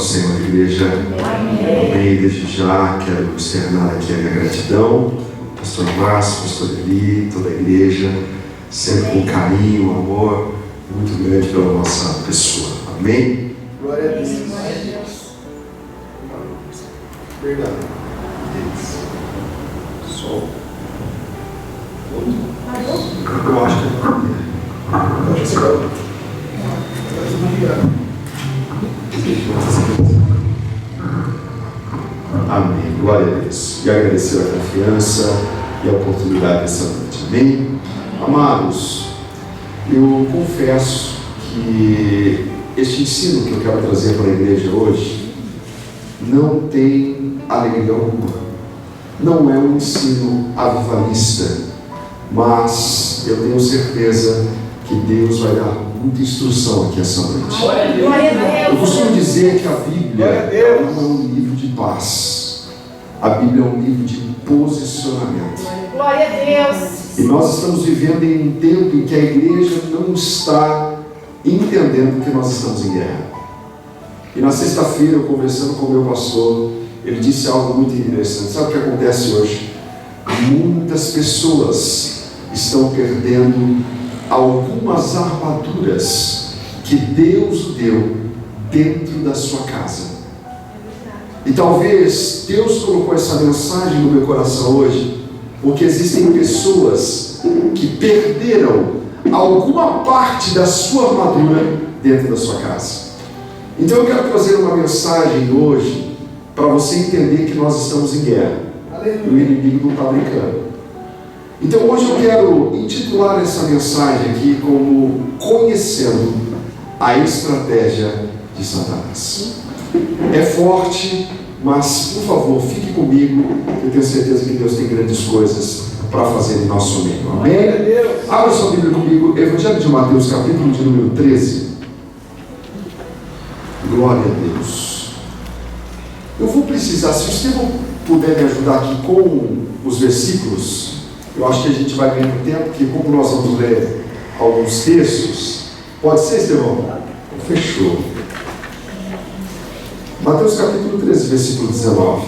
Senhor, igreja. Amém. Desde já quero externar aqui a minha gratidão, pastor Márcio, pastor Eli, toda a igreja, sempre com carinho, amor muito grande pela nossa pessoa. Amém. Glória a Deus. Obrigado. Sol. Eu acho que amém. Glória a Deus. E agradecer a confiança e a oportunidade dessa noite. Amém. Amados, eu confesso que este ensino que eu quero trazer para a igreja hoje não tem alegria alguma. Não é um ensino avivalista, mas eu tenho certeza que Deus vai dar muita instrução aqui essa noite. Eu costumo dizer que a Bíblia não é um livro de paz. A Bíblia é um livro de posicionamento. Glória a Deus. E nós estamos vivendo em um tempo em que a igreja não está entendendo que nós estamos em guerra. E na sexta-feira, eu conversando com o meu pastor, ele disse algo muito interessante. Sabe o que acontece hoje? Muitas pessoas estão perdendo algumas armaduras que Deus deu dentro da sua casa. E talvez Deus colocou essa mensagem no meu coração hoje, porque existem pessoas que perderam alguma parte da sua armadura dentro da sua casa. Então eu quero trazer uma mensagem hoje para você entender que nós estamos em guerra. E o inimigo não está brincando. Então hoje eu quero intitular essa mensagem aqui como Conhecendo a Estratégia de Satanás. É forte, mas por favor, fique comigo. Eu tenho certeza que Deus tem grandes coisas para fazer em nosso meio. Amém? Abra sua Bíblia comigo, Evangelho de Mateus, capítulo de número 13. Glória a Deus. Eu vou precisar, se o Estevão puder me ajudar aqui com os versículos, eu acho que a gente vai ganhando tempo, porque como nós vamos ler alguns textos, pode ser, Estevão? Fechou. Mateus capítulo 13, versículo 19.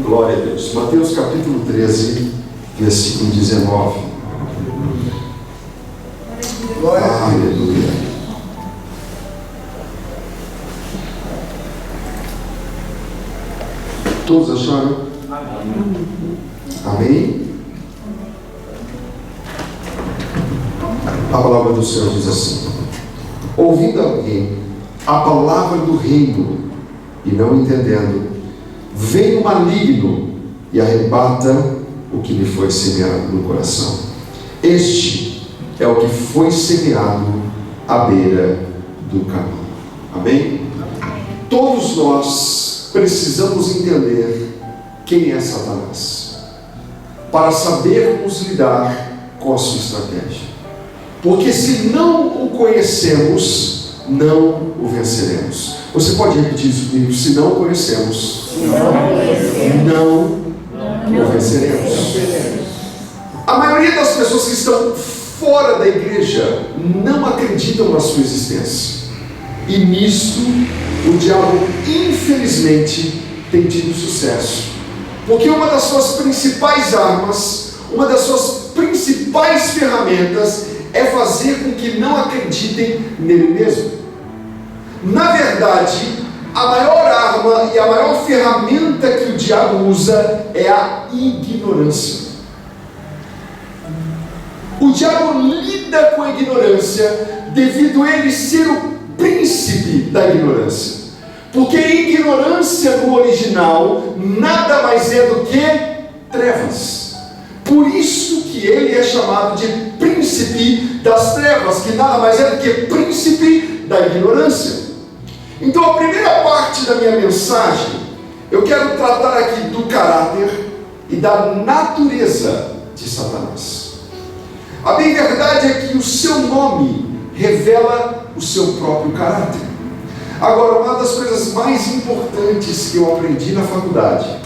Glória a Deus. Mateus capítulo 13, versículo 19. Glória a Deus. Aleluia. Todos acharam? Amém? A palavra do Senhor diz assim: ouvindo alguém a palavra do reino e não entendendo, vem o maligno e arrebata o que lhe foi semeado no coração. Este é o que foi semeado à beira do caminho. Amém? Todos nós precisamos entender quem é Satanás para sabermos lidar com a sua estratégia. Porque se não o conhecemos, não o venceremos. Você pode repetir isso comigo? Se não o conhecemos, não o venceremos. A maioria das pessoas que estão fora da igreja não acreditam na sua existência. E nisso o diabo, infelizmente, tem tido sucesso. Porque uma das suas principais armas, uma das suas principais ferramentas é fazer com que não acreditem nele mesmo. Na verdade, a maior arma e a maior ferramenta que o diabo usa é a ignorância. O diabo lida com a ignorância devido a ele ser o príncipe da ignorância. Porque ignorância no original nada mais é do que trevas. Por isso que ele é chamado de príncipe das trevas, que nada mais é do que príncipe da ignorância. Então a primeira parte da minha mensagem, eu quero tratar aqui do caráter e da natureza de Satanás. A bem verdade é que o seu nome revela o seu próprio caráter. Agora, uma das coisas mais importantes que eu aprendi na faculdade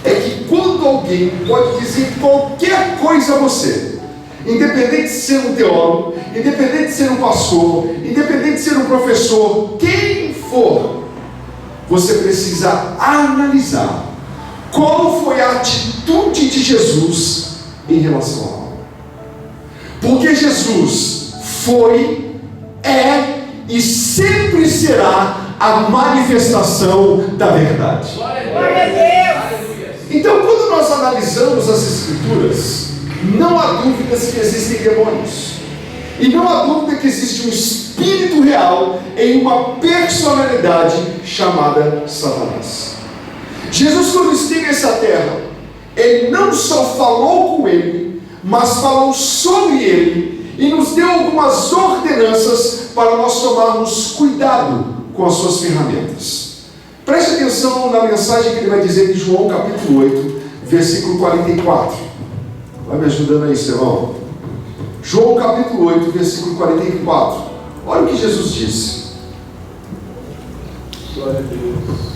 é que quando alguém pode dizer qualquer coisa a você, independente de ser um teólogo, independente de ser um pastor, independente de ser um professor, quem for, você precisa analisar qual foi a atitude de Jesus em relação ao mal. Porque Jesus foi, é e sempre será a manifestação da verdade. Glória a Deus! Então, quando nós analisamos as Escrituras, não há dúvidas que existem demônios. E não há dúvida que existe um espírito real em uma personalidade chamada Satanás. Jesus, quando esteve nessa terra, Ele não só falou com ele, mas falou sobre ele e nos deu algumas ordenanças para nós tomarmos cuidado com as suas ferramentas. Preste atenção na mensagem que ele vai dizer em João capítulo 8, versículo 44. Vai me ajudando aí, seu irmão. João capítulo 8, versículo 44. Olha o que Jesus disse. Glória a Deus.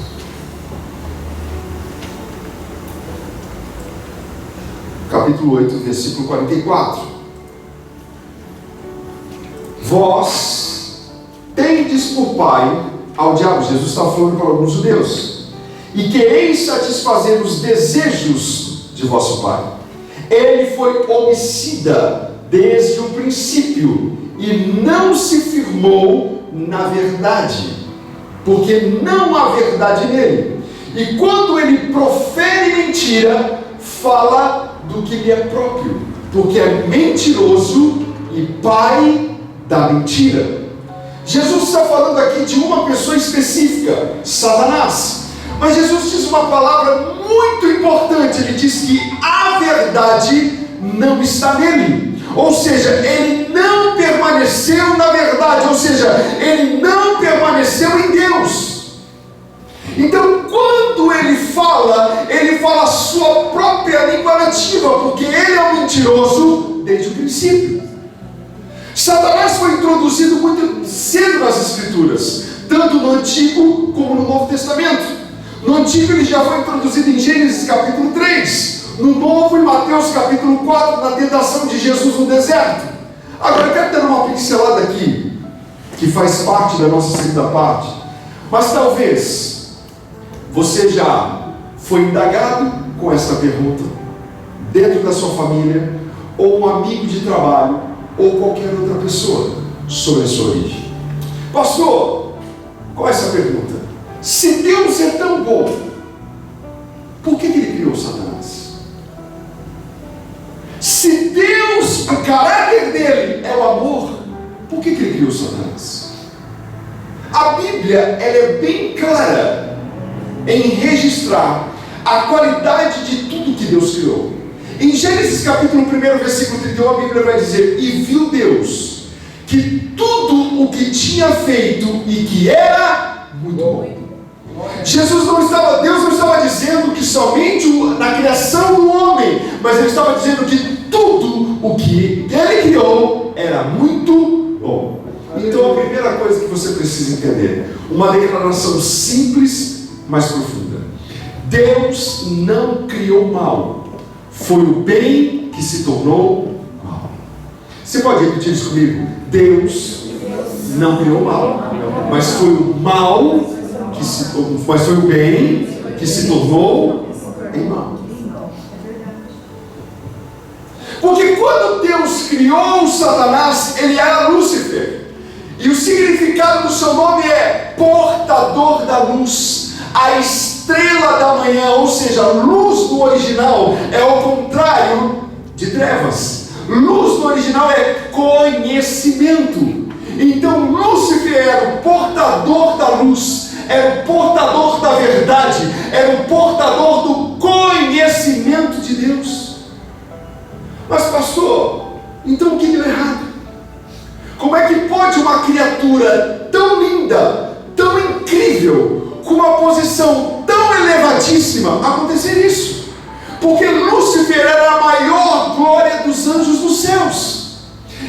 Capítulo 8, versículo 44. Vós tendes por pai ao diabo. Jesus estava falando para alguns judeus. E quereis satisfazer os desejos de vosso pai. Ele foi homicida desde o princípio e não se firmou na verdade, porque não há verdade nele. E quando ele profere mentira, fala do que lhe é próprio, porque é mentiroso e pai da mentira. Jesus está falando aqui de uma pessoa específica, Satanás. Mas Jesus diz uma palavra muito importante. Ele diz que a verdade não está nele. Ou seja, ele não permaneceu na verdade. Ou seja, ele não permaneceu em Deus. Então, quando ele fala a sua própria língua nativa, porque ele é um mentiroso desde o princípio. Satanás foi introduzido muito cedo nas Escrituras, tanto no Antigo como no Novo Testamento. No Antigo ele já foi introduzido em Gênesis capítulo 3, no Novo em Mateus capítulo 4, na tentação de Jesus no deserto. Agora eu quero dar uma pincelada aqui, que faz parte da nossa segunda parte, mas talvez você já foi indagado com essa pergunta, dentro da sua família, ou um amigo de trabalho, ou qualquer outra pessoa, sobre a sua origem. Pastor, qual é essa pergunta? Se Deus é tão bom, por que Ele criou Satanás? Se Deus, o caráter dele é o amor, por que Ele criou Satanás? A Bíblia, ela é bem clara em registrar a qualidade de tudo que Deus criou. Em Gênesis capítulo 1, versículo 31, a Bíblia vai dizer: e viu Deus que tudo o que tinha feito e que era muito bom. Deus não estava dizendo que somente na criação do homem, mas Ele estava dizendo que tudo o que Ele criou era muito bom. Então a primeira coisa que você precisa entender, uma declaração simples, mas profunda: Deus não criou mal, foi o bem que se tornou mal. Você pode repetir isso comigo? Deus não criou mal, mas foi o mal mas foi o bem que se tornou em mal. Porque quando Deus criou Satanás, ele era Lúcifer, e o significado do seu nome é portador da luz, a estrela da manhã. Ou seja, luz no original é o contrário de trevas. Luz no original é conhecimento. Então Lúcifer era o portador da luz, era o portador da verdade, era o portador do conhecimento de Deus. Mas pastor, então o que deu errado? Como é que pode uma criatura tão linda, tão incrível, com uma posição tão elevadíssima, acontecer isso? Porque Lúcifer era a maior glória dos anjos dos céus.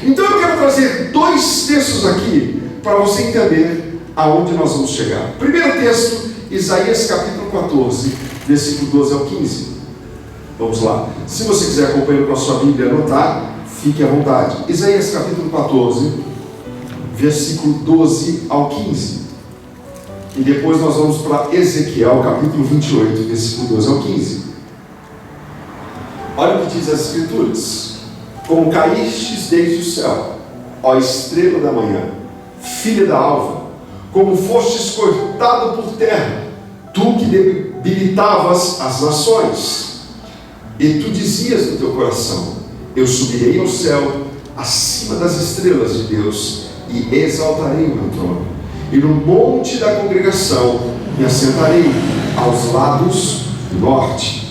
Então eu quero trazer dois textos aqui para você entender aonde nós vamos chegar. Primeiro texto, Isaías capítulo 14, versículo 12 ao 15. Vamos lá. Se você quiser acompanhar com a sua Bíblia, anotar, fique à vontade. Isaías capítulo 14, versículo 12 ao 15. E depois nós vamos para Ezequiel capítulo 28, versículo 12 ao 15. Olha o que diz as Escrituras: como caístes desde o céu, ó estrela da manhã, filha da alva, como fostes cortado por terra, tu que debilitavas as nações. E tu dizias no teu coração: eu subirei ao céu, acima das estrelas de Deus, e exaltarei o meu trono. E no monte da congregação me assentarei aos lados do norte.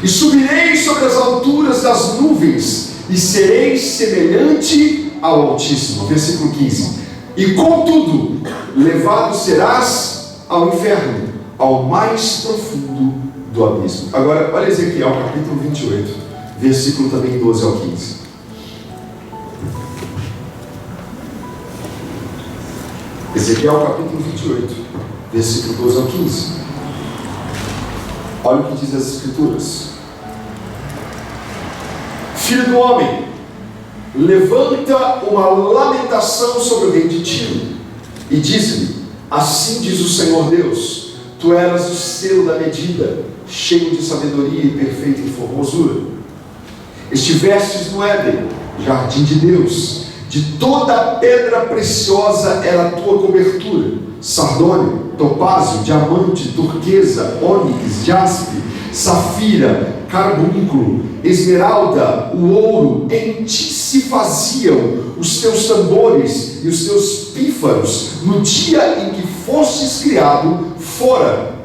E subirei sobre as alturas das nuvens, e serei semelhante ao Altíssimo. Versículo 15. E contudo, levado serás ao inferno, ao mais profundo do abismo. Agora, olha Ezequiel capítulo 28, versículo também 12 ao 15. Ezequiel capítulo 28, versículo 12 ao 15. Olha o que diz as Escrituras: filho do homem, levanta uma lamentação sobre o rei de Tiro, e diz-lhe: assim diz o Senhor Deus, tu eras o selo da medida, cheio de sabedoria e perfeito em formosura. Estivestes no Éden, jardim de Deus, de toda pedra preciosa era a tua cobertura: sardônio, topázio, diamante, turquesa, ônix, jaspe, safira, carbúnculo, esmeralda, o ouro. Em ti se faziam os teus tambores e os teus pífaros no dia em que fostes criado fora.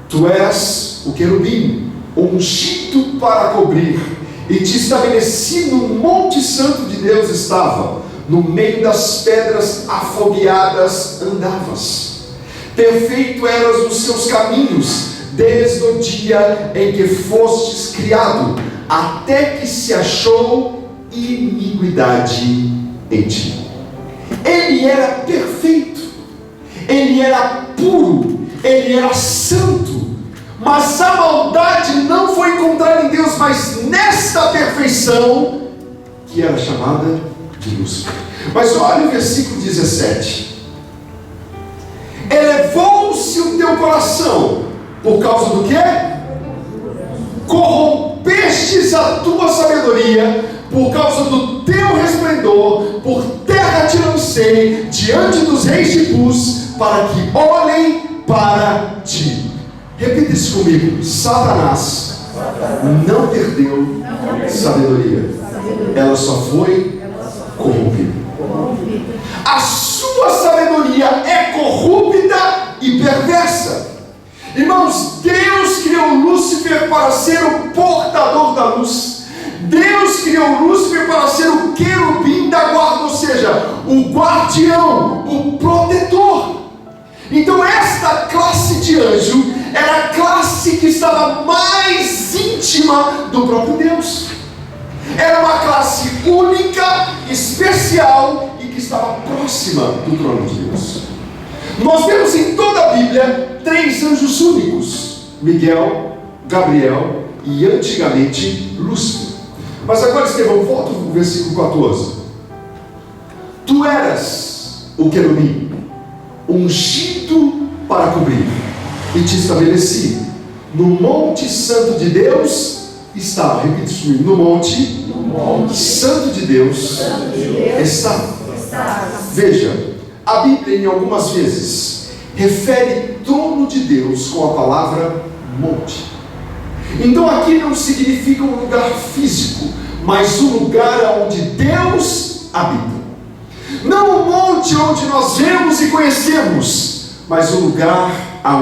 Tu és o querubim, ungido para cobrir, e te estabeleci no monte santo de Deus estava, no meio das pedras afogueadas andavas. Perfeito eras os seus caminhos, desde o dia em que fostes criado, até que se achou iniquidade em ti. Ele era perfeito, ele era puro, ele era santo, mas a maldade não foi encontrada em Deus, mas nesta perfeição que era chamada de Lúcifer. Mas olha o versículo 17: elevou-se o teu coração por causa do quê? Corrompestes a tua sabedoria, por causa do teu resplendor, por terra te lancei diante dos reis de Bus, para que olhem para ti. Repita isso comigo: Satanás não perdeu sabedoria, ela só foi corrompida. A sua sabedoria é corrupta e perversa. Irmãos, Deus criou Lúcifer para ser o portador da luz. Deus criou Lúcifer para ser o querubim da guarda, ou seja, o guardião, o protetor. Então esta classe de anjo era a classe que estava mais íntima do próprio Deus. Era uma classe única, especial e que estava próxima do trono de Deus. Nós vemos em toda a Bíblia 3 anjos únicos: Miguel, Gabriel e antigamente Lúcifer. Mas agora, Estevão, volta para o versículo 14. Tu eras o querubim, ungido para cobrir, e te estabeleci no monte santo de Deus estava. Repita isso comigo: no monte santo de Deus estava. Veja, a Bíblia em algumas vezes refere trono de Deus com a palavra monte. Então aqui não significa um lugar físico, mas um lugar onde Deus habita. Não um monte onde nós vemos e conhecemos, mas um lugar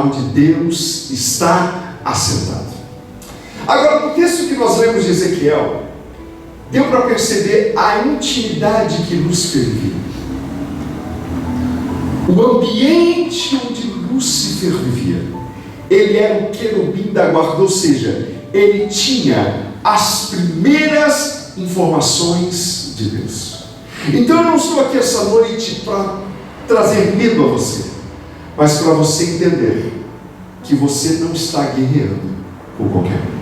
onde Deus está assentado. Agora, no texto que nós lemos de Ezequiel, deu para perceber a intimidade que Lúcifer vivia. O ambiente onde Lúcifer vivia, ele era o querubim da guarda, ou seja, ele tinha as primeiras informações de Deus. Então eu não estou aqui essa noite para trazer medo a você, mas para você entender que você não está guerreando com qualquer um.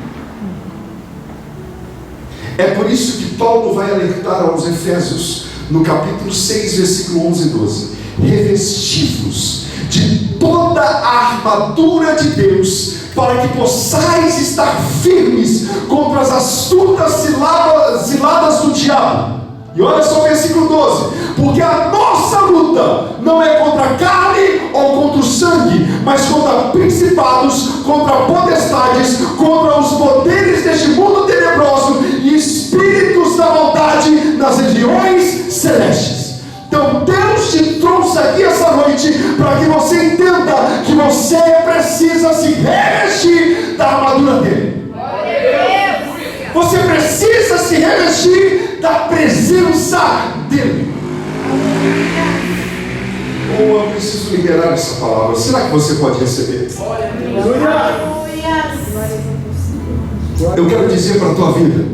É por isso que Paulo vai alertar aos Efésios, no capítulo 6, versículo 11 e 12: revesti-vos de toda a armadura de Deus, para que possais estar firmes contra as astutas ciladas do diabo. E olha só o versículo 12: porque a nossa luta não é contra a carne ou contra o sangue, mas contra principados, contra potestades, contra os poderes deste mundo tenebroso e espíritos da maldade nas regiões celestes. Então Deus te trouxe aqui essa noite para que você entenda que você precisa se revestir da armadura dele. Você precisa se revestir da presença dele. Oh, eu preciso liberar essa palavra. Será que você pode receber? Eu quero dizer para a tua vida: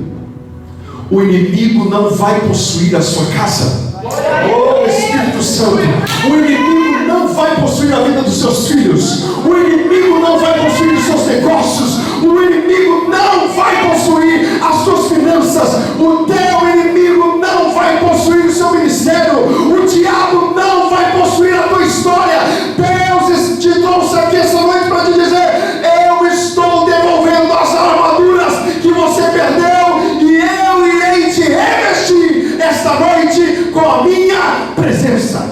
o inimigo não vai possuir a sua casa. Oh, Espírito Santo, o inimigo não vai possuir a vida dos seus filhos. O inimigo não vai possuir os seus negócios. O inimigo não vai possuir as suas finanças. O teu inimigo não vai possuir o seu ministério. O diabo não vai possuir a tua história. Deus te trouxe aqui essa noite para te dizer: eu estou devolvendo as armaduras que você perdeu, e eu irei te revestir esta noite com a minha presença.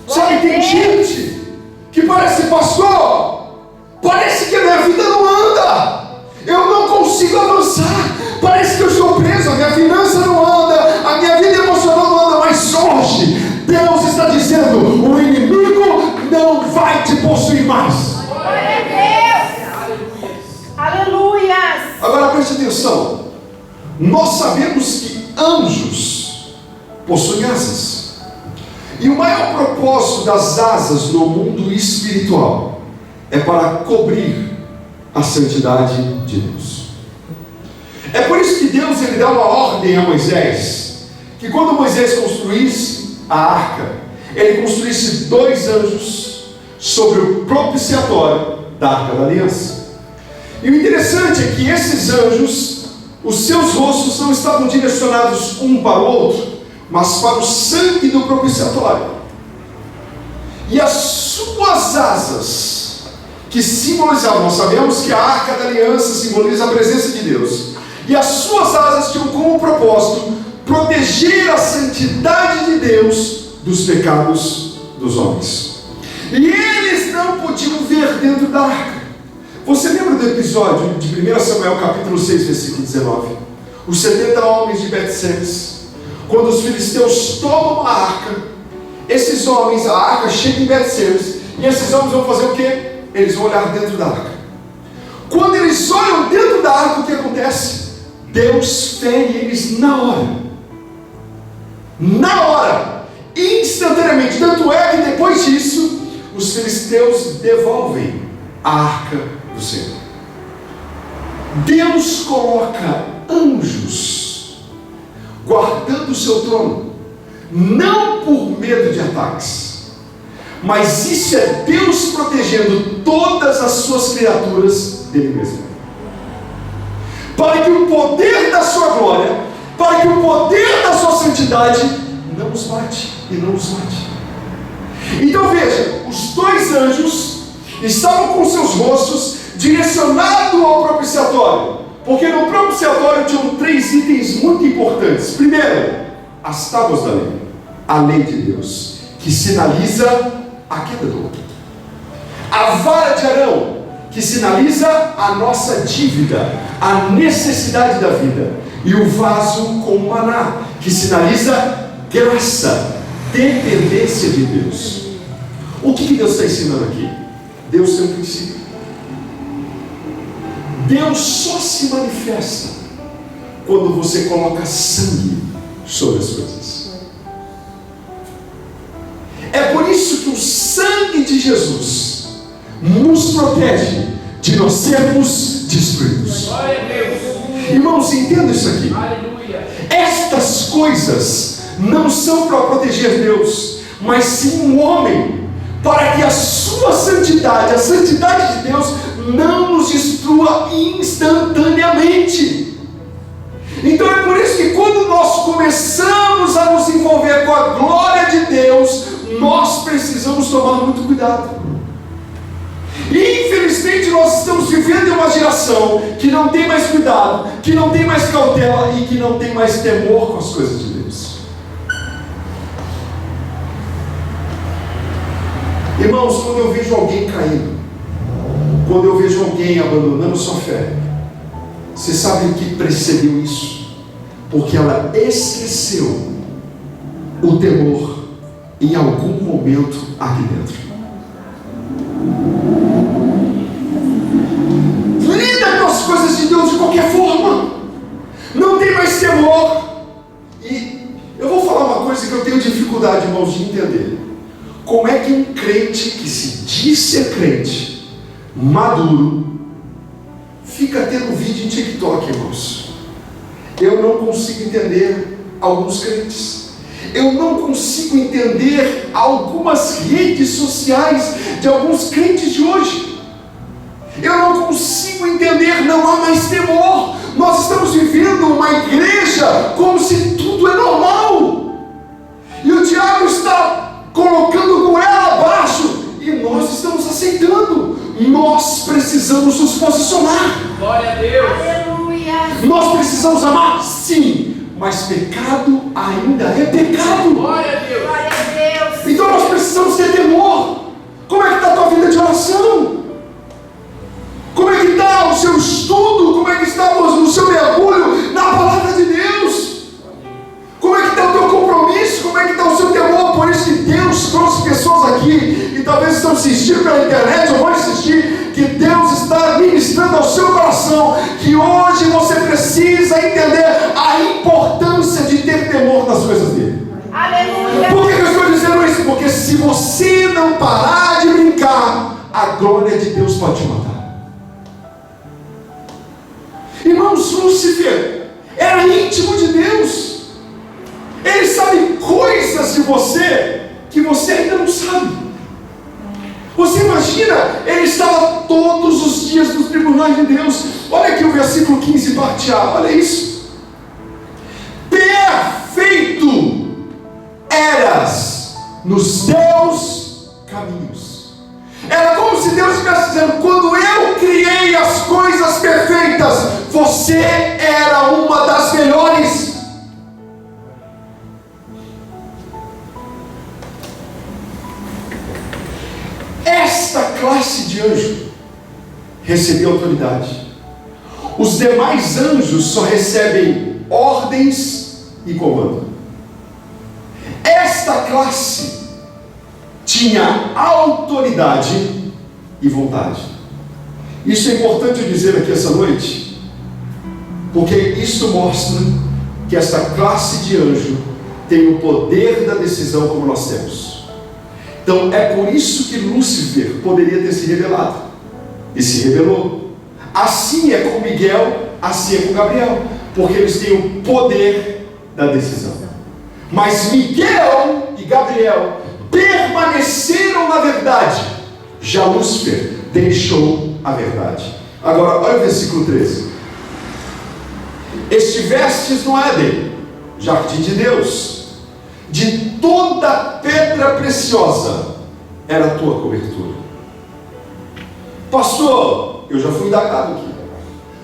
Sabe, tem gente que parece: pastor, parece que a minha vida não anda, eu não consigo avançar, parece que eu estou preso, a minha finança não anda, a minha vida emocional não anda. Mas hoje Deus está dizendo: o inimigo não vai te possuir mais. Aleluia! Agora preste atenção: nós sabemos que anjos possuem asas, e o maior propósito das asas no mundo espiritual é para cobrir a santidade de Deus. É por isso que Deus ele dá uma ordem a Moisés, que quando Moisés construísse a arca, ele construísse 2 anjos sobre o propiciatório da arca da aliança. E o interessante é que esses anjos, os seus rostos não estavam direcionados um para o outro, mas para o sangue do propiciatório. E as suas asas, que simbolizavam, nós sabemos que a arca da aliança simboliza a presença de Deus, e as suas asas tinham como propósito proteger a santidade de Deus dos pecados dos homens. E eles não podiam ver dentro da arca. Você lembra do episódio de 1 Samuel capítulo 6, versículo 19? Os 70 homens de Bet-Semes, quando os filisteus tomam a arca, esses homens, a arca chega em Bet-Semes, e esses homens vão fazer o quê? Eles vão olhar dentro da arca. Quando eles olham dentro da arca, o que acontece? Deus fere eles na hora. Na hora, instantaneamente. Tanto é que depois disso, os filisteus devolvem a arca do Senhor. Deus coloca anjos guardando o seu trono, não por medo de ataques, mas isso é Deus protegendo todas as suas criaturas dele mesmo, para que o poder da sua glória, para que o poder da sua santidade não os mate e não os mate. Então veja, os 2 anjos estavam com seus rostos direcionados ao propiciatório, porque no propiciatório tinham 3 itens muito importantes. Primeiro, as tábuas da lei, a lei de Deus, que sinaliza a queda do homem. A vara de Arão, que sinaliza a nossa dívida, a necessidade da vida. E o vaso com maná, que sinaliza graça, dependência de Deus. O que Deus está ensinando aqui? Deus tem um princípio. Deus só se manifesta quando você coloca sangue sobre as coisas. É por isso que o sangue de Jesus nos protege de nós sermos destruídos. Irmãos, entenda isso aqui. Estas coisas não são para proteger Deus, mas sim um homem, para que a sua santidade, a santidade de Deus, não nos destrua instantaneamente. Então é por isso que quando nós começamos a nos envolver com a glória de Deus, nós precisamos tomar muito cuidado. E infelizmente nós estamos vivendo em uma geração que não tem mais cuidado, que não tem mais cautela e que não tem mais temor com as coisas de Deus. Irmãos, quando eu vejo alguém caindo, quando eu vejo alguém abandonando sua fé, você sabe o que precedeu isso? Porque ela esqueceu o temor em algum momento aqui dentro. Lida com as coisas de Deus de qualquer forma, não tem mais temor. E eu vou falar uma coisa que eu tenho dificuldade, irmãos, de entender. Como é que um crente que se diz ser crente, maduro, fica tendo vídeo em TikTok, irmãos? Eu não consigo entender alguns crentes. Eu não consigo entender algumas redes sociais de alguns crentes de hoje. Eu não consigo entender, não há mais temor. Nós estamos vivendo uma igreja como se tudo é normal. E o diabo está colocando goela abaixo e nós estamos aceitando. Nós precisamos nos posicionar. Glória a Deus. Aleluia. Nós precisamos amar, sim, mas pecado ainda é pecado. Glória a Deus. Glória a Deus. Então nós precisamos ter temor. Como é que está a tua vida de oração? Como é que está o seu estudo? Como é que está o seu mergulho na palavra de Deus? Como é que está o teu compromisso? Como é que está o seu temor? Por isso que Deus trouxe pessoas aqui, e talvez estão assistindo pela internet, ou vão assistir, que Deus está ministrando ao seu coração, que hoje você precisa entender a importância de ter temor das coisas dele. Aleluia. Por que eu estou dizendo isso? Porque se você não parar de brincar, a glória de Deus pode te matar. Irmãos, Lúcifer era íntimo de Deus. Ele sabe coisas de você que você ainda não sabe. Você imagina, ele estava todos os dias nos tribunais de Deus. Olha aqui o versículo 15, parte A, olha isso. Perfeito eras nos teus caminhos. Era como se Deus estivesse dizendo: quando eu criei as coisas perfeitas, você era uma das melhores. Esta classe de anjo recebeu autoridade. Os demais anjos só recebem ordens e comando. Esta classe tinha autoridade e vontade. Isso é importante dizer aqui essa noite, porque isso mostra que esta classe de anjo tem o poder da decisão como nós temos. Então é por isso que Lúcifer poderia ter se revelado, e se revelou. Assim é com Miguel, assim é com Gabriel, porque eles têm o poder da decisão. Mas Miguel e Gabriel permaneceram na verdade, já Lúcifer deixou a verdade. Agora olha o versículo 13. Estivestes no Éden, jardim de Deus, de toda pedra preciosa era a tua cobertura. Pastor, eu já fui indagado aqui.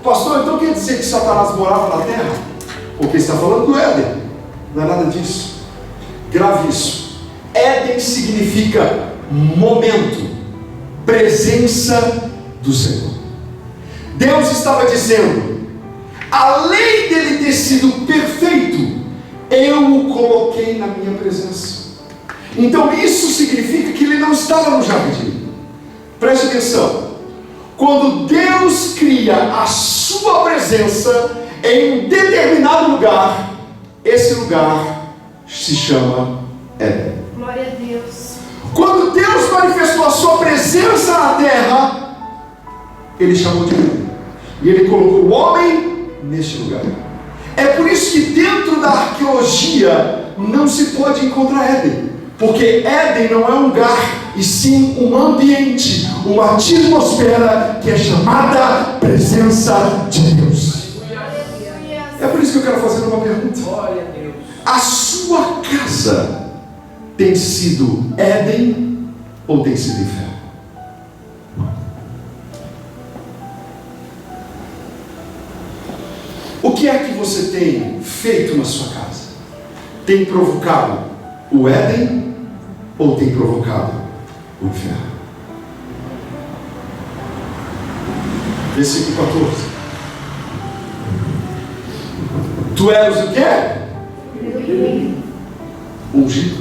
Pastor, então quer dizer que Satanás morava na terra? Porque está falando do Éden. Não é nada disso. Grave isso. Éden significa momento, presença do Senhor. Deus estava dizendo: além dele ter sido perfeito, eu o coloquei na minha presença. Então isso significa que ele não estava no jardim. Preste atenção. Quando Deus cria a sua presença em um determinado lugar, esse lugar se chama Éden. Glória a Deus. Quando Deus manifestou a sua presença na terra, ele chamou de Éden. E ele colocou o homem neste lugar. É por isso que dentro da arqueologia não se pode encontrar Éden, porque Éden não é um lugar e sim um ambiente, uma atmosfera que é chamada presença de Deus. É por isso que eu quero fazer uma pergunta. A sua casa tem sido Éden ou tem sido inferno? O que é que você tem feito na sua casa? Tem provocado o Éden ou tem provocado o inferno? Versículo 14. Tu eras o quê? Ungido.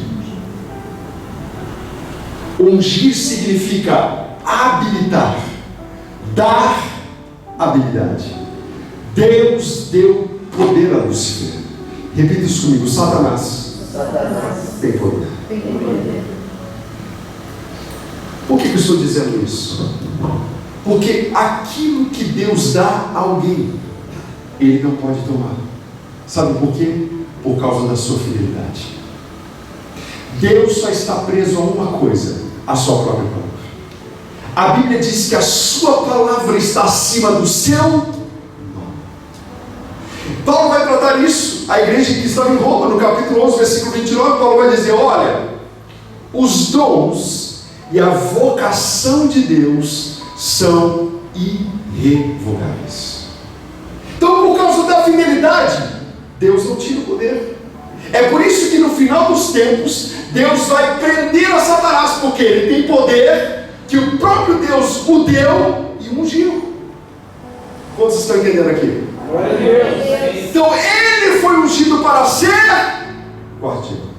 Ungir significa habilitar, dar habilidade. Deus deu poder a Lúcifer. Repita isso comigo: Satanás tem poder. Por que eu estou dizendo isso? Porque aquilo que Deus dá a alguém, ele não pode tomar. Sabe por quê? Por causa da sua fidelidade. Deus só está preso a uma coisa: a sua própria palavra. A Bíblia diz que a sua palavra está acima do seu nome. Paulo vai tratar isso, a igreja que estava em Roma, no capítulo 11, versículo 29, Paulo vai dizer: olha, os dons e a vocação de Deus são irrevogáveis. Então, por causa da fidelidade, Deus não tira o poder. É por isso que no final dos tempos, Deus vai prender a Satanás, porque ele tem poder que o próprio Deus o deu e ungiu. Quantos estão entendendo aqui? Então ele foi ungido para ser guardião.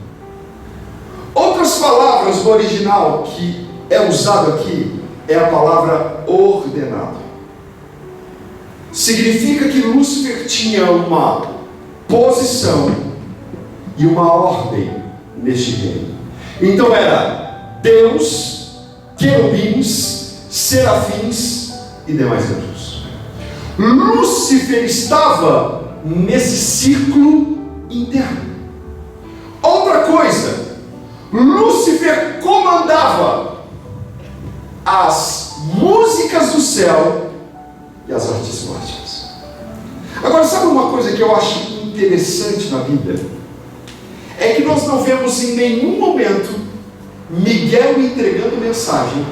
Outras palavras no original que é usado aqui é a palavra ordenado. Significa que Lúcifer tinha uma posição e uma ordem neste reino. Então era Deus, querubins, serafins e demais anjos. Lúcifer estava nesse círculo interno. Outra coisa, Lúcifer comandava as músicas do céu e as artes plásticas. Agora, sabe uma coisa que eu acho interessante na Bíblia? É que nós não vemos em nenhum momento Miguel entregando mensagem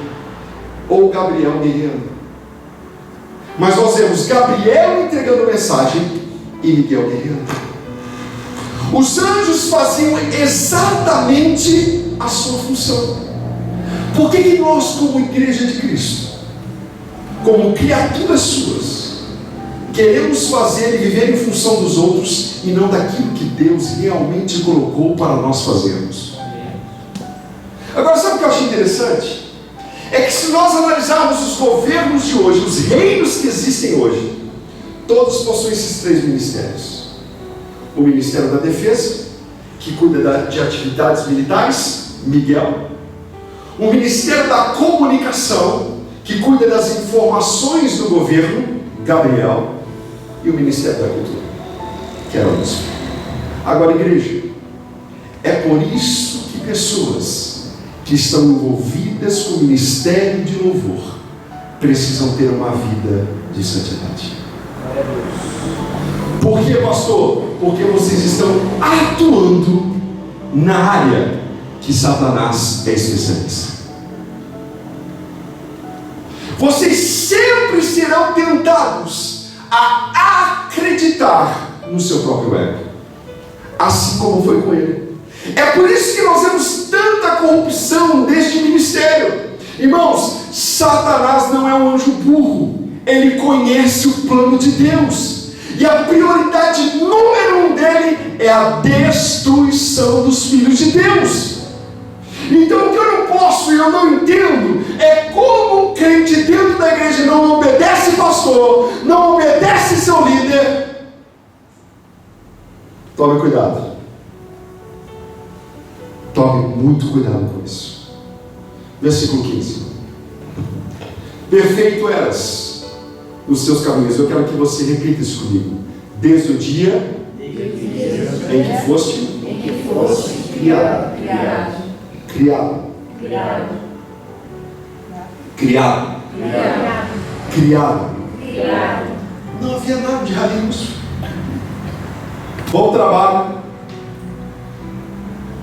ou Gabriel guerreando. Mas nós vemos Gabriel entregando mensagem e Miguel guerreando. Os anjos faziam exatamente a sua função. Por que nós, como igreja de Cristo, como criaturas suas, queremos fazer e viver em função dos outros e não daquilo que Deus realmente colocou para nós fazermos? Agora, sabe o que eu acho interessante? É que se nós analisarmos os governos de hoje, os reinos que existem hoje, todos possuem esses três ministérios. O Ministério da Defesa, que cuida de atividades militares, Miguel. O Ministério da Comunicação, que cuida das informações do governo, Gabriel. E o Ministério da Cultura, que era Lúcifer. Agora, igreja, é por isso que pessoas que estão envolvidas com o ministério de louvor precisam ter uma vida de santidade. Por quê, pastor? Porque vocês estão atuando na área que Satanás é especialista. Vocês sempre serão tentados a acreditar no seu próprio ego, assim como foi com ele. É por isso que nós vemos tanta corrupção deste ministério. Irmãos, Satanás não é um anjo burro. Ele conhece o plano de Deus. E a prioridade número 1 dele é a destruição dos filhos de Deus. Então o que eu não posso e eu não entendo é como um crente dentro da igreja não obedece pastor, não obedece seu líder. Tome cuidado. Tome muito cuidado com isso. Versículo 15. Perfeito eras nos seus caminhos. Eu quero que você repita isso comigo. Desde o dia em que foste criado. Criado. Não havia nada de errado nisso. Bom trabalho,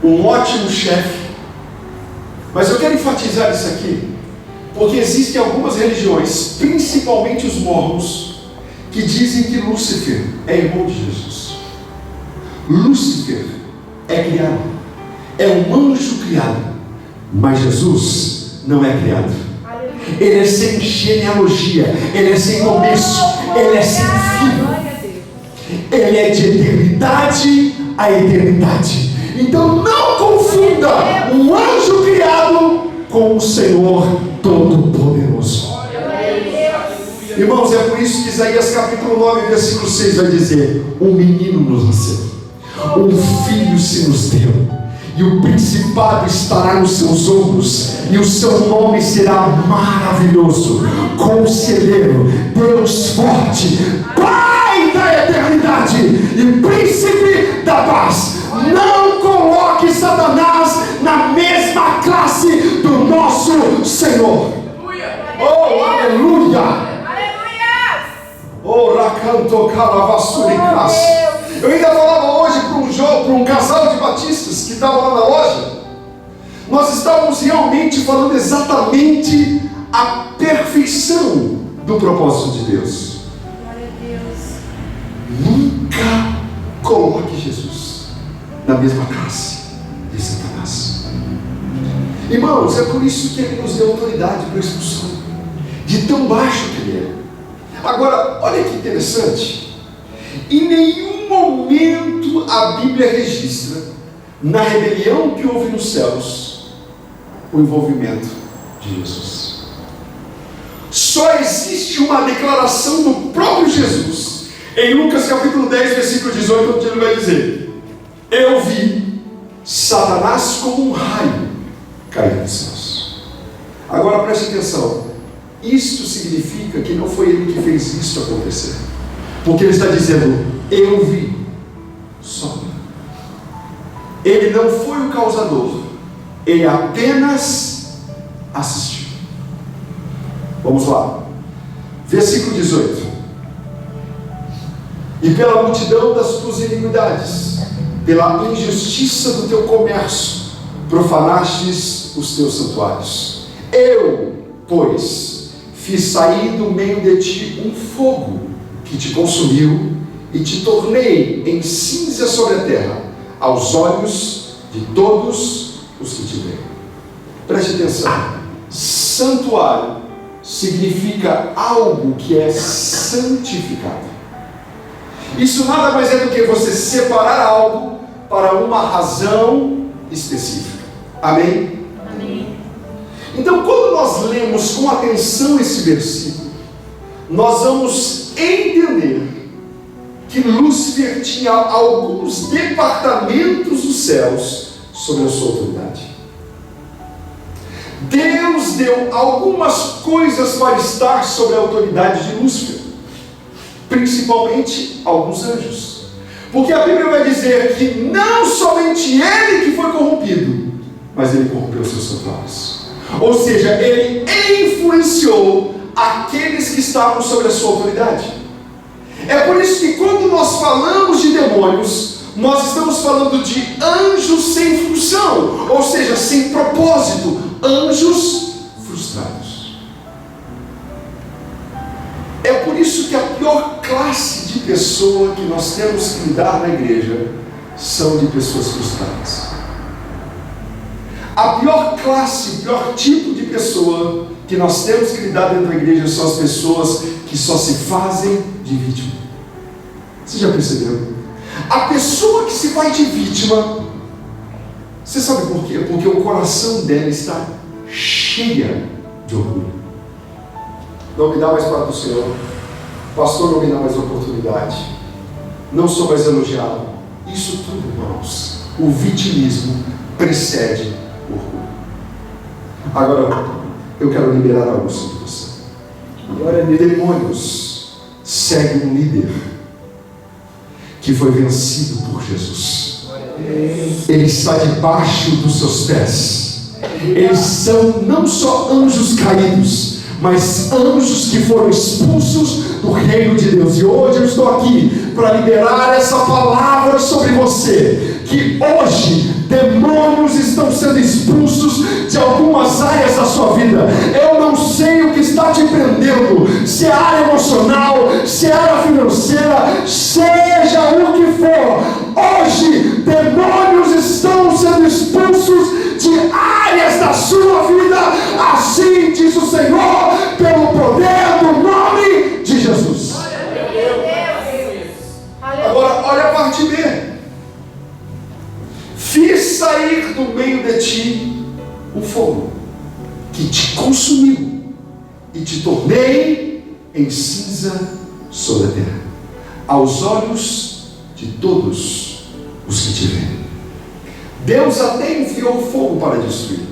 um ótimo chefe. Mas eu quero enfatizar isso aqui, porque existem algumas religiões, principalmente os mormons, que dizem que Lúcifer é irmão de Jesus. Lúcifer é criado, é um anjo criado, mas Jesus não é criado. Ele é sem genealogia, ele é sem começo, ele é sem fim, ele é de eternidade a eternidade. Então não confunda um anjo criado com o Senhor Todo-Poderoso. Irmãos, é por isso que Isaías capítulo 9, versículo 6 vai dizer: um menino nos nasceu, um filho se nos deu, e o principado estará nos seus ombros, e o seu nome será maravilhoso, Conselheiro, Deus forte, Pai da eternidade e Príncipe da paz. Não coloque Satanás na mesma classe do nosso Senhor. Oh, aleluia! Oh, racanto calavassurikas. Eu ainda falava hoje para um casal de batistas que estava lá na loja. Nós estávamos realmente falando exatamente a perfeição do propósito de Deus. Glória a Deus. Nunca coloque Jesus na mesma classe de Satanás. Irmãos, é por isso que ele nos deu autoridade para expulsão, de tão baixo que ele é. Agora, olha que interessante. Em nenhum momento a Bíblia registra, na rebelião que houve nos céus, o envolvimento de Jesus. Só existe uma declaração do próprio Jesus em Lucas capítulo 10, versículo 18, onde ele vai dizer: eu vi Satanás como um raio cair dos céus. Agora preste atenção. Isto significa que não foi ele que fez isso acontecer, porque ele está dizendo: eu vi só. Ele não foi o causador, ele apenas assistiu. Vamos lá, versículo 18: e pela multidão das tuas iniquidades, pela injustiça do teu comércio, profanastes os teus santuários. Eu, pois, fiz sair do meio de ti um fogo que te consumiu e te tornei em cinza sobre a terra, aos olhos de todos os que te veem. Preste atenção. Santuário significa algo que é santificado. Isso nada mais é do que você separar algo para uma razão específica. Amém? Então, quando nós lemos com atenção esse versículo, nós vamos entender que Lúcifer tinha alguns departamentos dos céus sobre a sua autoridade. Deus deu algumas coisas para estar sobre a autoridade de Lúcifer, principalmente alguns anjos, porque a Bíblia vai dizer que não somente ele que foi corrompido, mas ele corrompeu seus santuários. Ou seja, ele influenciou aqueles que estavam sobre a sua autoridade. É por isso que quando nós falamos de demônios, nós estamos falando de anjos sem função, ou seja, sem propósito, anjos frustrados. É por isso que a pior classe de pessoa que nós temos que lidar na igreja são de pessoas frustradas. A pior classe, o pior tipo de pessoa que nós temos que lidar dentro da igreja são as pessoas que só se fazem de vítima. Você já percebeu? A pessoa que se faz de vítima, você sabe por quê? Porque o coração dela está cheia de orgulho. Não me dá mais parte do Senhor. Pastor, não me dá mais oportunidade. Não sou mais elogiado. Isso tudo, irmãos, o vitimismo precede orgulho. Agora, eu quero liberar algo sobre você. Demônios seguem um líder que foi vencido por Jesus. Ele está debaixo dos seus pés. Eles são não só anjos caídos, mas anjos que foram expulsos do reino de Deus. E hoje eu estou aqui para liberar essa palavra sobre você, que hoje demônios estão sendo expulsos de algumas áreas da sua vida. Eu não sei o que está te prendendo, se é área emocional, se é área financeira, seja o que for. Hoje demônios estão sendo expulsos de áreas da sua vida. Assim diz o Senhor, pelo poder do nome de Jesus. Agora, olha a parte B. Fiz sair do meio de ti Um fogo que te consumiu e te tornei em cinza sobre a terra, aos olhos de todos os que te veem. Deus até enviou fogo para destruir,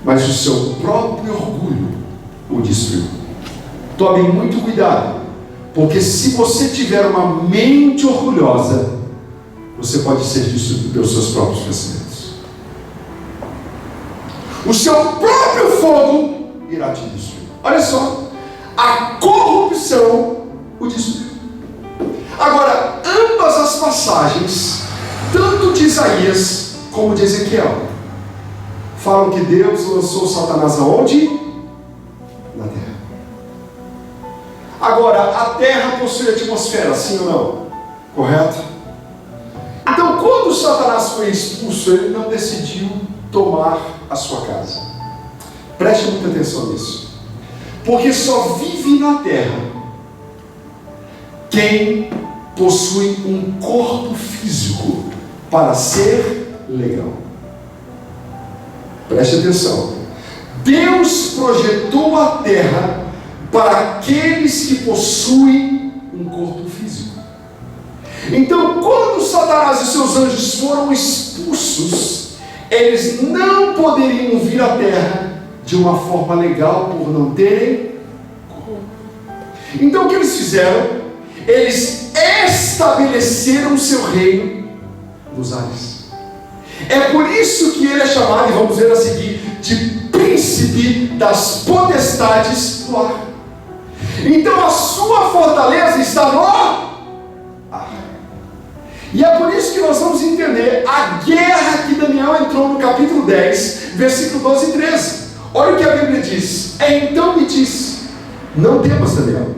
mas o seu próprio orgulho o destruiu. Tome muito cuidado, porque se você tiver uma mente orgulhosa, você pode ser destruído pelos seus próprios pensamentos. O seu próprio fogo irá te destruir. Olha só, a corrupção o destruiu. Agora, ambas as passagens, tanto de Isaías como de Ezequiel, falam que Deus lançou Satanás aonde? Na terra. Agora, a terra possui atmosfera, sim ou não? Correto? Então, quando Satanás foi expulso, ele não decidiu tomar a sua casa. Preste muita atenção nisso, porque só vive na terra quem possui um corpo físico para ser legal. Preste atenção. Deus projetou a terra para aqueles que possuem um corpo físico. Então, quando Satanás e seus anjos foram expulsos, eles não poderiam vir à terra de uma forma legal por não terem corpo. Então, o que eles fizeram? Eles estabeleceram o seu reino nos ares. É por isso que ele é chamado, e vamos ver a seguir, de príncipe das potestades do ar. Então, a sua fortaleza está no ar. E é por isso que nós vamos entender a guerra que Daniel entrou no capítulo 10, versículo 12 e 13. Olha o que a Bíblia diz. Então me diz: não temas, Daniel,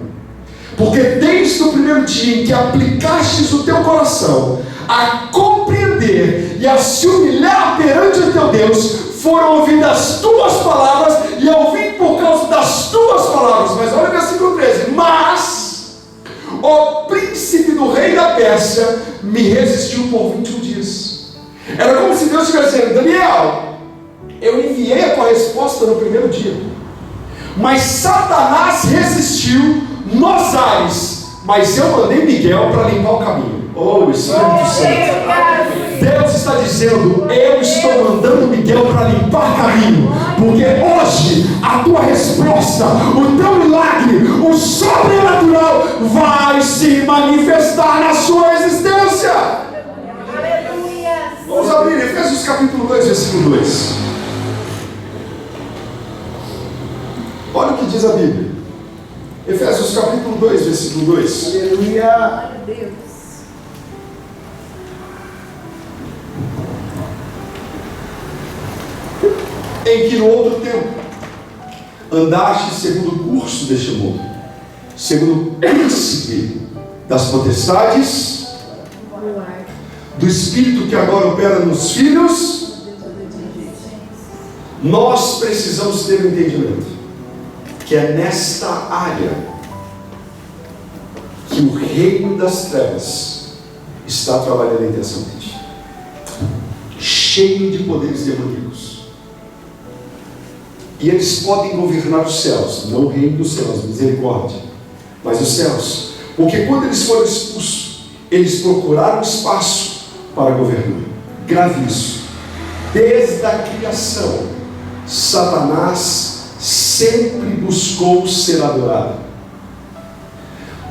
porque desde o primeiro dia em que aplicastes o teu coração a compreender e a se humilhar perante o teu Deus, foram ouvidas as tuas palavras, e eu vim por causa das tuas palavras. Mas olha o versículo 13. Mas o príncipe do rei da Pérsia me resistiu por 21 dias. Era como se Deus estivesse dizendo: Daniel, eu enviei a tua resposta no primeiro dia, mas Satanás resistiu nos ares, mas eu mandei Miguel para limpar o caminho. Oh, Espírito Santo, Deus está dizendo: eu estou mandando Miguel para limpar caminho, porque hoje a tua resposta, o teu milagre, o sobrenatural vai se manifestar na sua existência. Vamos abrir Efésios capítulo 2, versículo 2. Olha o que diz a Bíblia. Efésios capítulo 2, versículo 2. Aleluia. Glória a Deus. Em que no outro tempo andaste segundo o curso deste mundo, segundo o príncipe das potestades do Espírito que agora opera nos filhos. Nós precisamos ter um entendimento que é nesta área que o reino das trevas está trabalhando intensamente, cheio de poderes demoníacos. E eles podem governar os céus, não o reino dos céus, misericórdia, mas os céus. Porque quando eles foram expulsos, eles procuraram espaço para governar. Grave isso. Desde a criação, Satanás sempre buscou ser adorado.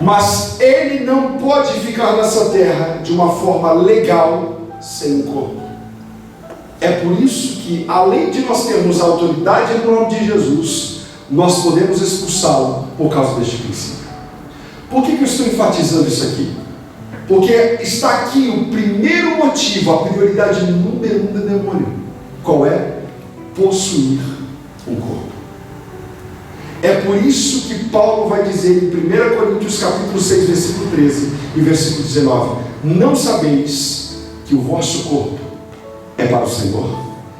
Mas ele não pode ficar nessa terra de uma forma legal sem um corpo. É por isso que, além de nós termos autoridade no nome de Jesus, nós podemos expulsá-lo por causa deste princípio. Por que eu estou enfatizando isso aqui? Porque está aqui o primeiro motivo, a prioridade número 1 do demônio. Qual é? Possuir um corpo. É por isso que Paulo vai dizer em 1 Coríntios capítulo 6, versículo 13 e versículo 19: não sabeis que o vosso corpo é para o Senhor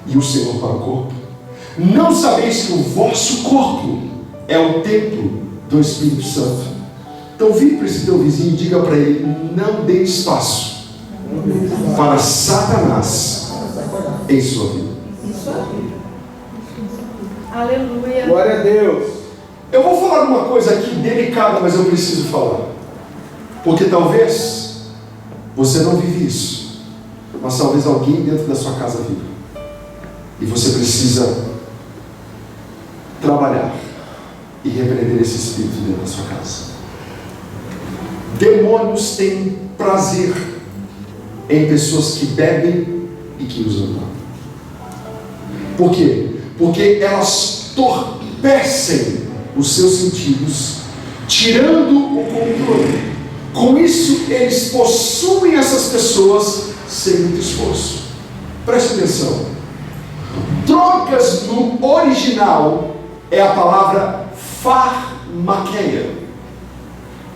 e o Senhor para o corpo? Não sabeis que o vosso corpo é o templo do Espírito Santo? Então vire para esse teu vizinho e diga para ele: não dê espaço para Satanás em sua vida. Aleluia. Glória a Deus. Eu vou falar uma coisa aqui delicada, mas eu preciso falar. Porque talvez você não vive isso, mas talvez alguém dentro da sua casa viva. E você precisa trabalhar e repreender esse espírito dentro da sua casa. Demônios têm prazer em pessoas que bebem e que usam droga. Por quê? Porque elas torpecem os seus sentidos, tirando o controle. Com isso, eles possuem essas pessoas sem muito esforço. Preste atenção. Drogas no original é a palavra farmaqueia,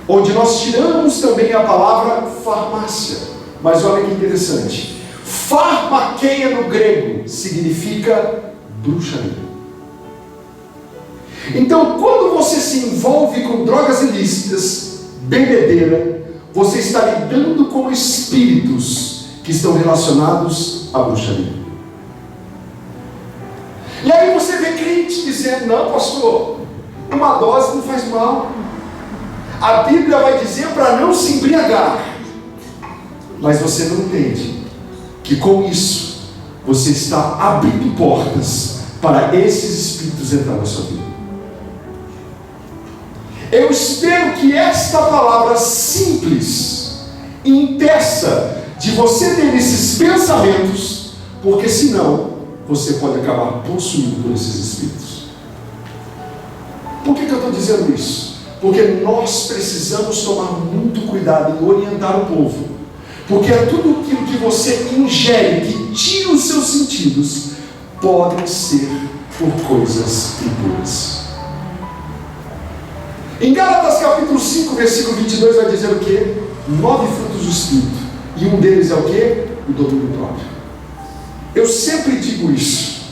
onde nós tiramos também a palavra farmácia. Mas olha que interessante. Farmaqueia no grego significa bruxaria. Então, quando você se envolve com drogas ilícitas, bebedeira, você está lidando com espíritos que estão relacionados à bruxaria. E aí você vê crente dizendo: não, pastor, uma dose não faz mal. A Bíblia vai dizer para não se embriagar. Mas você não entende que com isso você está abrindo portas para esses espíritos entrar na sua vida. Eu espero que esta palavra simples impeça de você ter esses pensamentos, porque senão você pode acabar possuído por esses espíritos. Por que eu estou dizendo isso? Porque nós precisamos tomar muito cuidado em orientar o povo, porque é tudo aquilo que você ingere, que tira os seus sentidos, podem ser por coisas impuras. Em Gálatas capítulo 5, versículo 22 vai dizer o quê? 9 frutos do Espírito, e um deles é o quê? O domínio próprio. Eu sempre digo isso.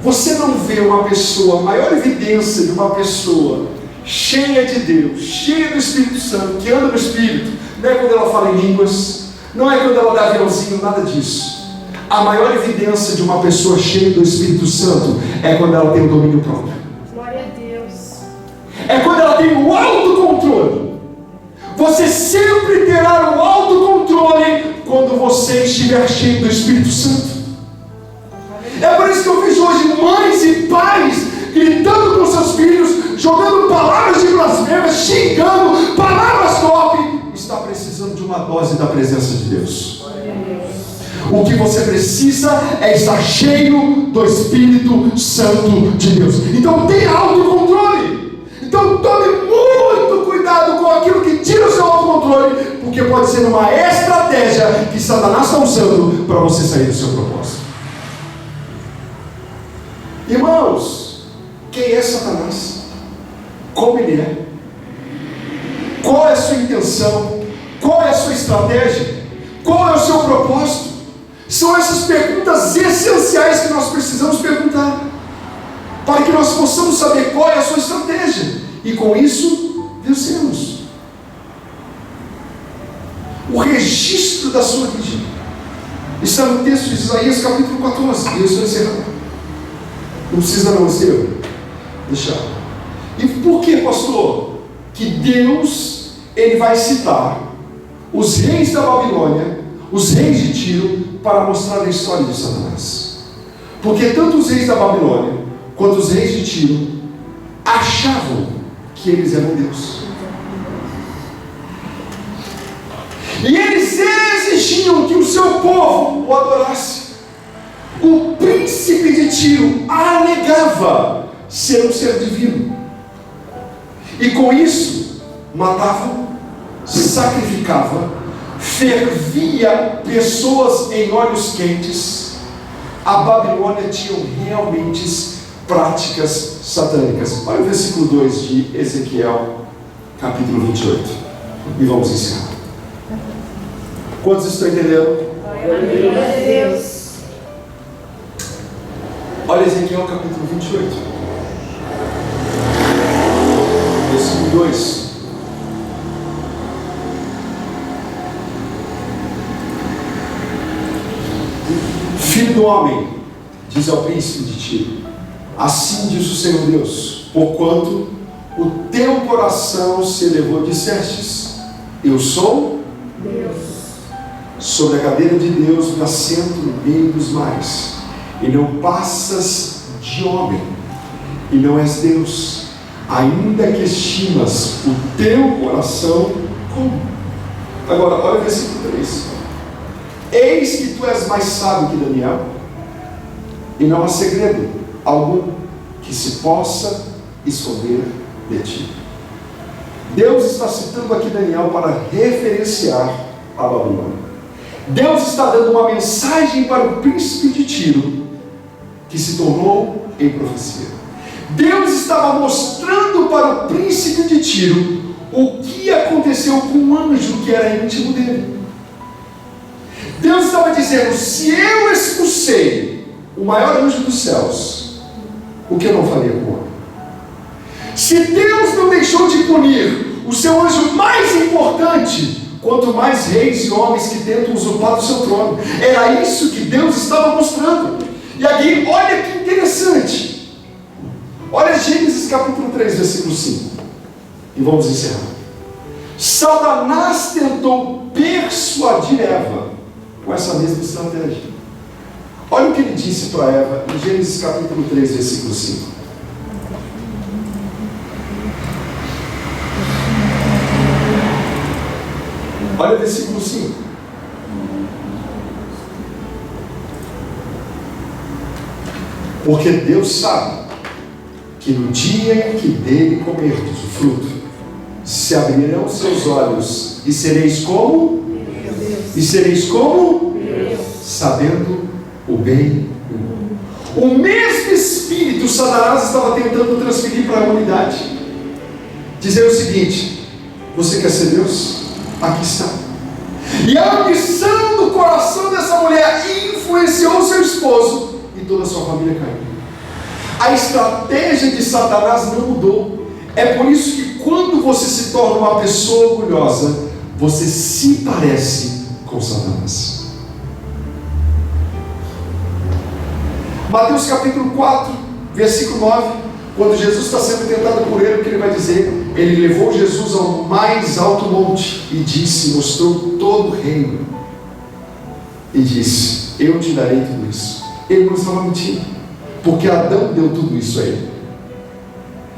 Você não vê uma pessoa, a maior evidência de uma pessoa cheia de Deus, cheia do Espírito Santo, que anda no Espírito, não é quando ela fala em línguas, não é quando ela dá aviãozinho, nada disso. A maior evidência de uma pessoa cheia do Espírito Santo é quando ela tem o domínio próprio. Glória a Deus. É quando ela tem o autocontrole. Você sempre terá o autocontrole quando você estiver cheio do Espírito Santo. É por isso que eu vejo hoje mães e pais gritando com seus filhos, jogando palavras de blasfêmia, xingando, palavras top. Está precisando de uma dose da presença de Deus. O que você precisa é estar cheio do Espírito Santo de Deus. Então tenha autocontrole. Então tome muito cuidado com aquilo que tira o seu autocontrole, porque pode ser uma estratégia que Satanás está usando para você sair do seu propósito. Irmãos, quem é Satanás? Como ele é? Qual é a sua intenção? Qual é a sua estratégia? Qual é o seu propósito? São essas perguntas essenciais que nós precisamos perguntar, para que nós possamos saber qual é a sua estratégia, e com isso vencemos. O registro da sua origem está no texto de Isaías capítulo 14, e eu estou encerrando. Não precisa não, Estevão. Deixar. E por que, pastor, que Deus ele vai citar os reis da Babilônia, os reis de Tiro, para mostrar a história de Satanás? Porque tanto os reis da Babilônia quanto os reis de Tiro achavam que eles eram Deus. E eles exigiam que o seu povo o adorasse. O príncipe de Tiro alegava ser um ser divino. E com isso, matava, sacrificava, fervia pessoas em óleos quentes. A Babilônia tinha realmente práticas satânicas. Olha o versículo 2 de Ezequiel, capítulo 28. E vamos encerrar. Quantos estão entendendo? Glória a Deus. Olha Ezequiel, capítulo 28. Versículo 2. Filho do homem, diz ao príncipe de Tiro, assim diz o Senhor Deus, porquanto o teu coração se elevou, dissestes, eu sou Deus. sobre a cadeira de Deus me assento no meio dos mares, e não passas de homem, e não és Deus, ainda que estimas o teu coração como. Agora, olha o versículo 3. Eis que tu és mais sábio que Daniel, e não há segredo algum que se possa esconder de ti. Deus está citando aqui Daniel para referenciar a Babilônia. Deus está dando uma mensagem para o príncipe de Tiro, que se tornou em profecia. Deus estava mostrando para o príncipe de Tiro o que aconteceu com o anjo que era íntimo dele. Deus estava dizendo, se eu expulsei o maior anjo dos céus, o que eu não faria com o homem? Se Deus não deixou de punir o seu anjo mais importante, quanto mais reis e homens que tentam usurpar do seu trono. Era isso que Deus estava mostrando. E aqui, olha que interessante. Olha Gênesis capítulo 3, versículo 5. E vamos encerrar. Satanás tentou persuadir Eva com essa mesma estratégia. Olha o que ele disse para Eva em Gênesis capítulo 3, versículo 5. Olha o versículo 5. Porque Deus sabe que no dia que dele comerdes o fruto, se abrirão seus olhos e sereis como? Deus. E sereis como? Deus. Sabendo o bem e o mal. O mesmo espírito Satanás estava tentando transferir para a humanidade. Dizer o seguinte: você quer ser Deus? Aqui está. E a ambição do coração dessa mulher influenciou seu esposo e toda a sua família caiu. A estratégia de Satanás não mudou. É por isso que quando você se torna uma pessoa orgulhosa, você se parece com Satanás. Mateus capítulo 4, versículo 9, quando Jesus está sendo tentado por ele, o que ele vai dizer? Ele levou Jesus ao mais alto monte e disse, mostrou todo o reino e disse, eu te darei tudo isso. Ele não estava mentindo, porque Adão deu tudo isso a ele.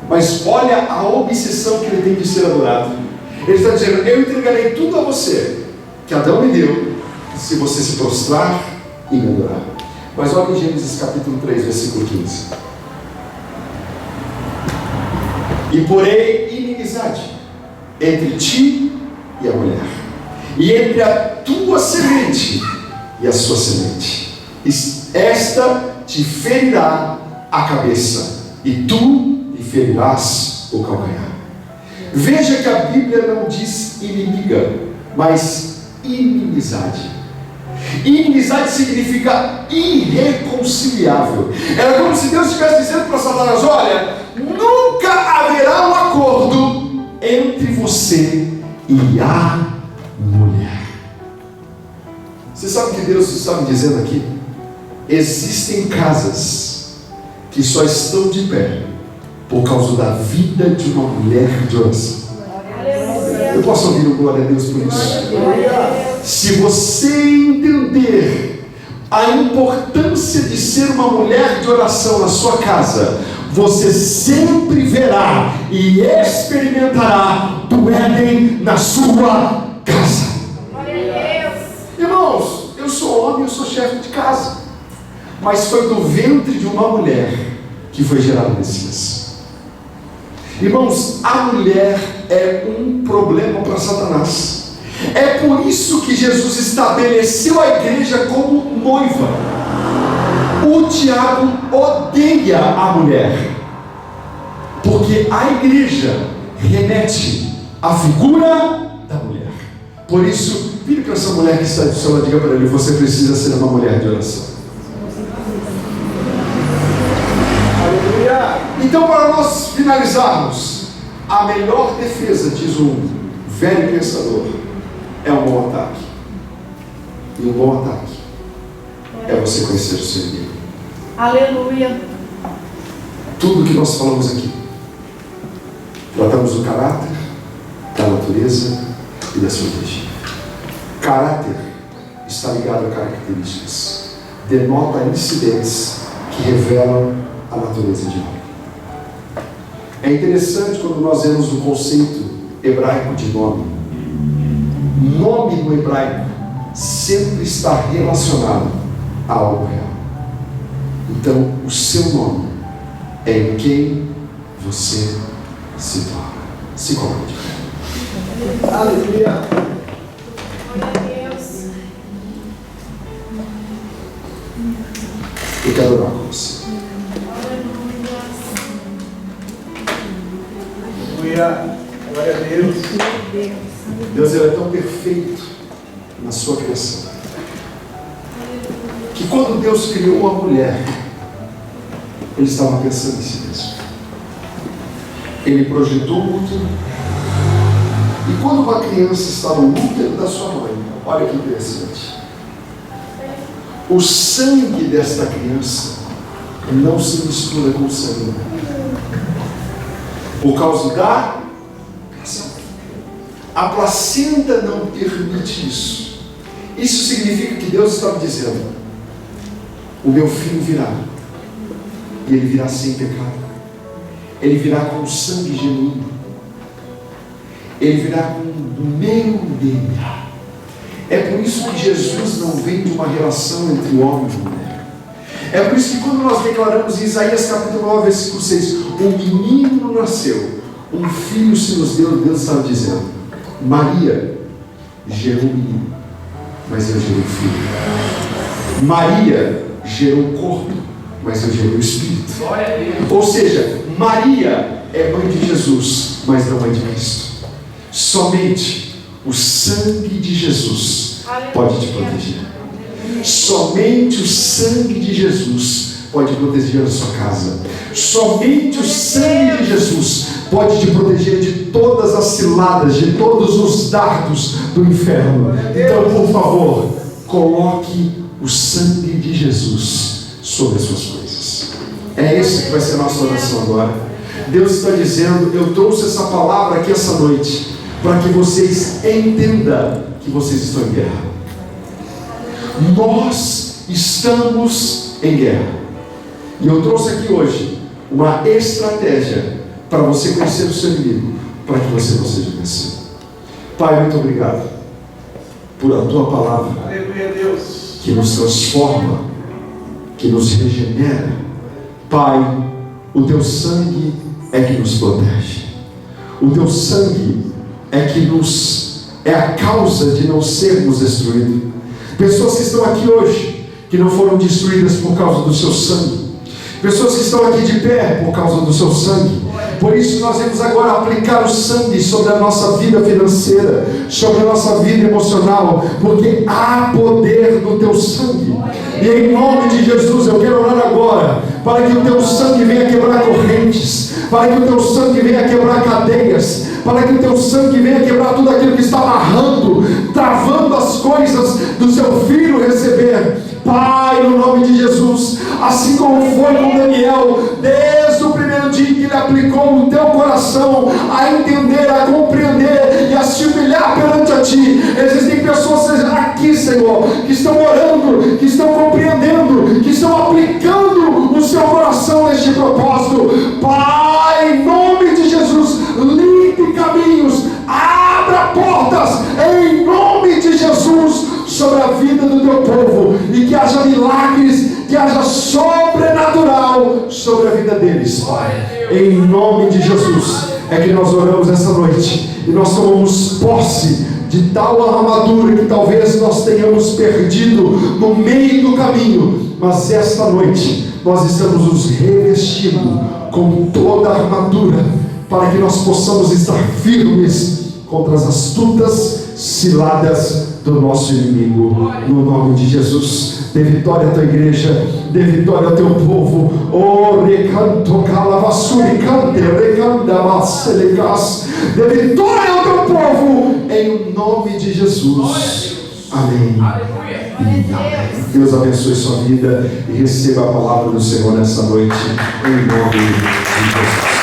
Mas olha a obsessão que ele tem de ser adorado. Ele está dizendo, eu entregarei tudo a você que Adão me deu, se você se prostrar e me adorar. Mas olha em Gênesis capítulo 3, versículo 15. E porém inimizade entre ti e a mulher, e entre a tua semente e a sua semente. Esta te ferirá a cabeça, e tu lhe ferirás o calcanhar. Veja que a Bíblia não diz inimiga, mas inimizade. Inimizade significa irreconciliável. Era como se Deus estivesse dizendo para Satanás, olha, nunca haverá um acordo entre você e a mulher. Você sabe o que Deus está me dizendo aqui? Existem casas que só estão de pé por causa da vida de uma mulher de oração. Eu posso ouvir um glória a Deus por isso? Se você entender a importância de ser uma mulher de oração na sua casa, você sempre verá e experimentará do Éden na sua casa. Irmãos, eu sou homem, eu sou chefe de casa. mas foi do ventre de uma mulher que foi gerado o Messias. Irmãos, a mulher é um problema para Satanás. É por isso que Jesus estabeleceu a igreja como noiva. O diabo odeia a mulher, porque a igreja remete à figura da mulher. Por isso, vire para essa mulher que está do seu lado, diga para ele: você precisa ser uma mulher de oração. Então, para nós finalizarmos, a melhor defesa, diz um velho pensador, é um bom ataque. E um bom ataque é você conhecer o seu inimigo. Aleluia. Tudo que nós falamos aqui, tratamos do caráter, da natureza e da sua origem. Caráter está ligado a características, denota incidentes que revelam a natureza de algo. É interessante quando nós vemos o conceito hebraico de nome. Nome no hebraico sempre está relacionado a algo real. Então, o seu nome é em quem você se torna. Se coloque. Aleluia. Glória a Deus. Eu quero orar com você. Aleluia. Glória a Deus. Deus, ele é tão perfeito na sua criação, que quando Deus criou a mulher, Ele estava pensando em si mesmo. Ele projetou o útero, e quando uma criança está no útero da sua mãe, olha que interessante, o sangue desta criança não se mistura com o sangue da mãe, por causa da placenta. A placenta não permite isso. Isso significa que Deus estava dizendo: o meu filho virá, e ele virá sem pecado, ele virá com sangue genuíno, ele virá com o meu DNA. É por isso que Jesus não vem de uma relação entre o homem e a mulher. É por isso que quando nós declaramos em Isaías capítulo 9, versículo 6, um menino nasceu, um filho se nos deu, Deus estava dizendo: Maria gerou um menino, mas eu gerei um filho. Maria gerou um corpo, mas eu gerei um espírito. Ou seja, Maria é mãe de Jesus, mas não mãe de Cristo. Somente o sangue de Jesus pode te proteger. Somente o sangue de Jesus pode proteger a sua casa. Somente o sangue de Jesus pode te proteger de todas as ciladas, de todos os dardos do inferno. Então, por favor, coloque o sangue de Jesus sobre as suas coisas. É esse que vai ser a nossa oração agora. Deus está dizendo: eu trouxe essa palavra aqui essa noite para que vocês entendam que vocês estão em guerra. Nós estamos em guerra. E eu trouxe aqui hoje uma estratégia para você conhecer o seu inimigo, para que você não seja vencido. Pai, muito obrigado por a tua palavra, Aleluia, Deus. que nos transforma, que nos regenera. Pai, o teu sangue é que nos protege. O teu sangue é a causa de não sermos destruídos. Pessoas que estão aqui hoje, que não foram destruídas por causa do seu sangue. Pessoas que estão aqui de pé por causa do seu sangue. Por isso nós vamos agora aplicar o sangue sobre a nossa vida financeira, sobre a nossa vida emocional, porque há poder no teu sangue. E em nome de Jesus eu quero orar agora, para que o teu sangue venha quebrar correntes, para que o teu sangue venha quebrar cadeias, para que o teu sangue venha quebrar tudo aquilo que está amarrando, travando as coisas do seu filho receber. Pai, no nome de Jesus, assim como foi com Daniel, desde o primeiro dia que ele aplicou o teu coração a entender, a compreender e a se humilhar perante a ti, existem pessoas aqui, Senhor, que estão orando, que estão compreendendo, que estão aplicando o seu coração neste propósito. Pai, em nome de Jesus, limpe caminhos, abra portas, em nome de Jesus, sobre a vida do teu povo, e que haja milagres que haja sobrenatural sobre a vida deles, Pai. Em nome de Jesus é que nós oramos essa noite e nós tomamos posse de tal armadura que talvez nós tenhamos perdido no meio do caminho, mas esta noite nós estamos nos revestindo com toda a armadura para que nós possamos estar firmes contra as astutas ciladas do nosso inimigo, no nome de Jesus. Dê vitória à tua igreja, dê vitória ao teu povo. Oh, recanto calavassuri cante, recanda masselecas. Dê vitória ao teu povo, em nome de Jesus. Amém. Amém. Deus abençoe sua vida e receba a palavra do Senhor nessa noite, em nome de Jesus.